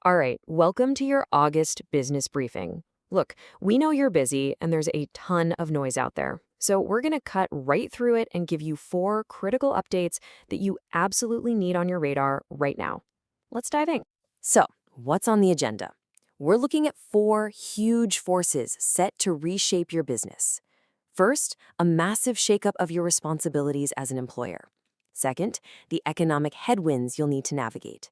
All right, welcome to your August business briefing. Look, we know you're busy and there's a ton of noise out there. So we're going to cut right through it and give you 4 critical updates that you absolutely need on your radar right now. Let's dive in. So, what's on the agenda? We're looking at 4 huge forces set to reshape your business. First, a massive shakeup of your responsibilities as an employer. Second, the economic headwinds you'll need to navigate.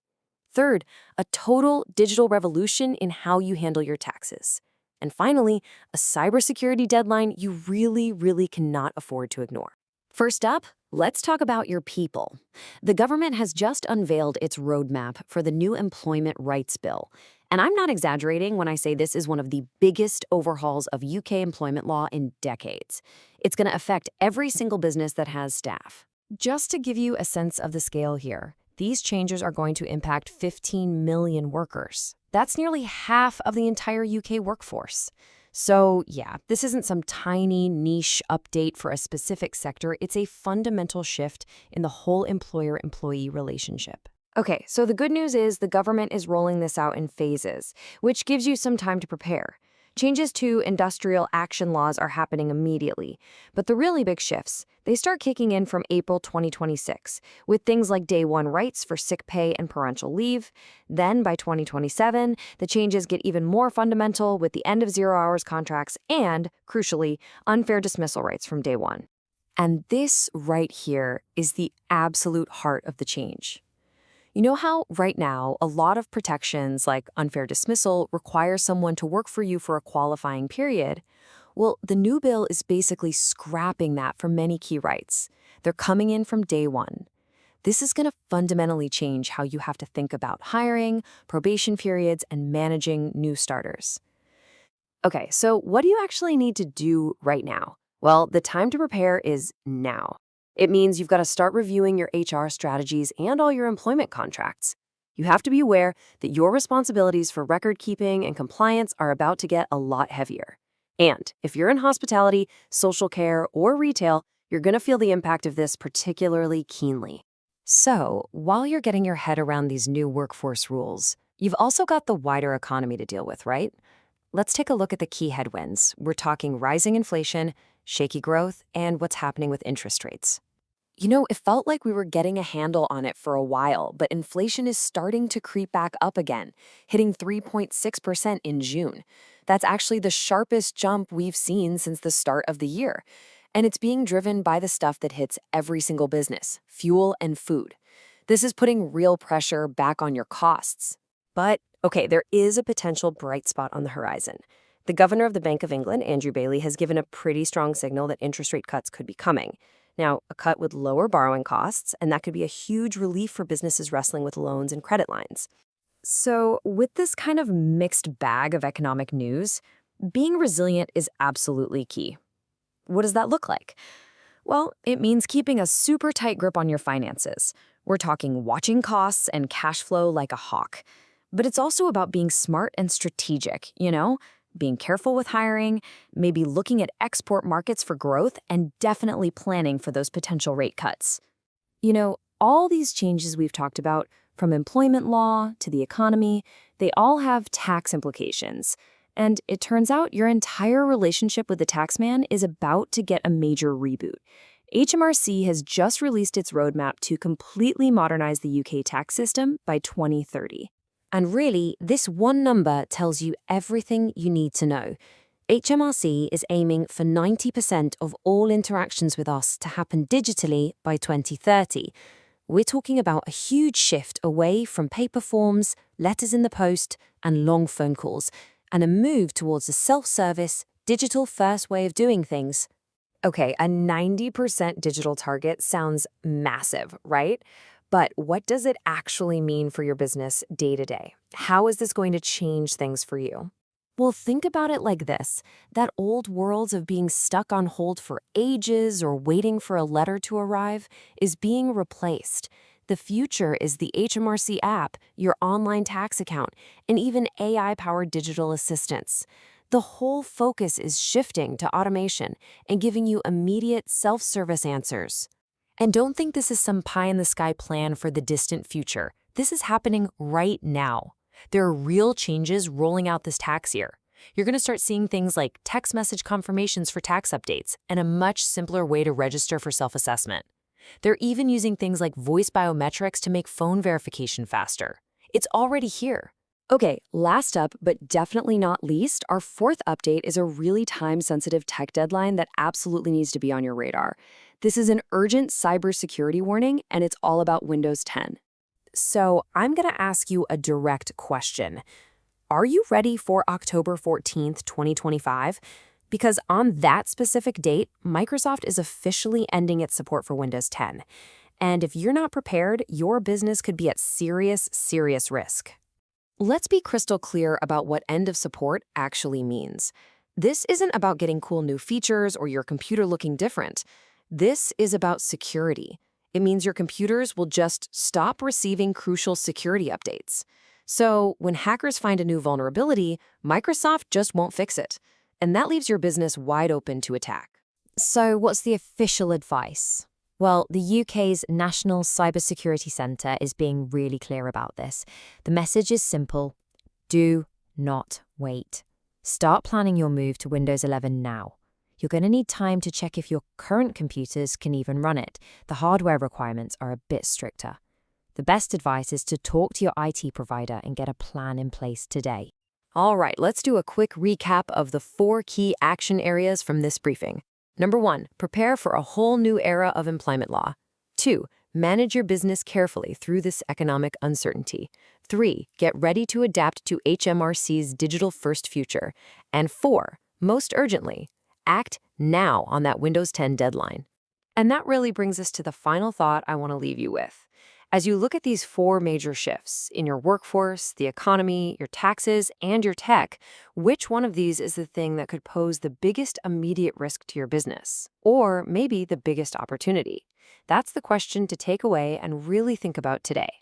Third, a total digital revolution in how you handle your taxes. And finally, a cybersecurity deadline you really cannot afford to ignore. First up, let's talk about your people. The government has just unveiled its roadmap for the new Employment Rights Bill. And I'm not exaggerating when I say this is one of the biggest overhauls of UK employment law in decades. It's going to affect every single business that has staff. Just to give you a sense of the scale here, these changes are going to impact 15 million workers. That's nearly half of the entire UK workforce. So yeah, this isn't some tiny niche update for a specific sector. It's a fundamental shift in the whole employer-employee relationship. Okay, so the good news is the government is rolling this out in phases, which gives you some time to prepare. Changes to industrial action laws are happening immediately, but the really big shifts, they start kicking in from April 2026, with things like day one rights for sick pay and parental leave. Then by 2027, the changes get even more fundamental with the end of 0-hours contracts and, crucially, unfair dismissal rights from day one. And this right here is the absolute heart of the change. You know how right now a lot of protections like unfair dismissal require someone to work for you for a qualifying period? Well, the new bill is basically scrapping that for many key rights. They're coming in from day one. This is going to fundamentally change how you have to think about hiring, probation periods, and managing new starters. Okay, so what do you actually need to do right now? Well, the time to prepare is now. It means you've got to start reviewing your HR strategies and all your employment contracts. You have to be aware that your responsibilities for record keeping and compliance are about to get a lot heavier. And if you're in hospitality, social care, or retail, you're going to feel the impact of this particularly keenly. So, while you're getting your head around these new workforce rules, you've also got the wider economy to deal with, right? Let's take a look at the key headwinds. We're talking rising inflation, shaky growth, and what's happening with interest rates. You know, it felt like we were getting a handle on it for a while, but inflation is starting to creep back up again, hitting 3.6% in June. That's actually the sharpest jump we've seen since the start of the year. And it's being driven by the stuff that hits every single business, fuel and food. This is putting real pressure back on your costs. But, okay, there is a potential bright spot on the horizon. The governor of the Bank of England, Andrew Bailey, has given a pretty strong signal that interest rate cuts could be coming. Now, a cut would lower borrowing costs, and that could be a huge relief for businesses wrestling with loans and credit lines. So, with this kind of mixed bag of economic news, being resilient is absolutely key. What does that look like? Well, it means keeping a super tight grip on your finances. We're talking watching costs and cash flow like a hawk. But it's also about being smart and strategic, being careful with hiring, maybe looking at export markets for growth, and definitely planning for those potential rate cuts. All these changes we've talked about, from employment law to the economy, they all have tax implications. And it turns out your entire relationship with the taxman is about to get a major reboot. HMRC has just released its roadmap to completely modernize the UK tax system by 2030. And really, this one number tells you everything you need to know. HMRC is aiming for 90% of all interactions with us to happen digitally by 2030. We're talking about a huge shift away from paper forms, letters in the post, and long phone calls, and a move towards a self-service, digital-first way of doing things. Okay, a 90% digital target sounds massive, right? But what does it actually mean for your business day to day? How is this going to change things for you? Well, think about it like this. That old world of being stuck on hold for ages or waiting for a letter to arrive is being replaced. The future is the HMRC app, your online tax account, and even AI-powered digital assistants. The whole focus is shifting to automation and giving you immediate self-service answers. And don't think this is some pie-in-the-sky plan for the distant future. This is happening right now. There are real changes rolling out this tax year. You're going to start seeing things like text message confirmations for tax updates and a much simpler way to register for self-assessment. They're even using things like voice biometrics to make phone verification faster. It's already here. Okay, last up, but definitely not least, our fourth update is a really time-sensitive tech deadline that absolutely needs to be on your radar. This is an urgent cybersecurity warning, and it's all about Windows 10. So I'm going to ask you a direct question. Are you ready for October 14th, 2025? Because on that specific date, Microsoft is officially ending its support for Windows 10. And if you're not prepared, your business could be at serious, serious risk. Let's be crystal clear about what end of support actually means. This isn't about getting cool new features or your computer looking different. This is about security. It means your computers will just stop receiving crucial security updates. So when hackers find a new vulnerability, Microsoft just won't fix it. And that leaves your business wide open to attack. So what's the official advice? Well, the UK's National Cybersecurity Centre is being really clear about this. The message is simple. Do not wait. Start planning your move to Windows 11 now. You're going to need time to check if your current computers can even run it. The hardware requirements are a bit stricter. The best advice is to talk to your IT provider and get a plan in place today. All right, let's do a quick recap of the 4 key action areas from this briefing. Number 1, prepare for a whole new era of employment law. 2, manage your business carefully through this economic uncertainty. 3, get ready to adapt to HMRC's digital-first future. And 4, most urgently, act now on that Windows 10 deadline. And that really brings us to the final thought I want to leave you with. As you look at these 4 major shifts in your workforce, the economy, your taxes, and your tech, which one of these is the thing that could pose the biggest immediate risk to your business? Or maybe the biggest opportunity? That's the question to take away and really think about today.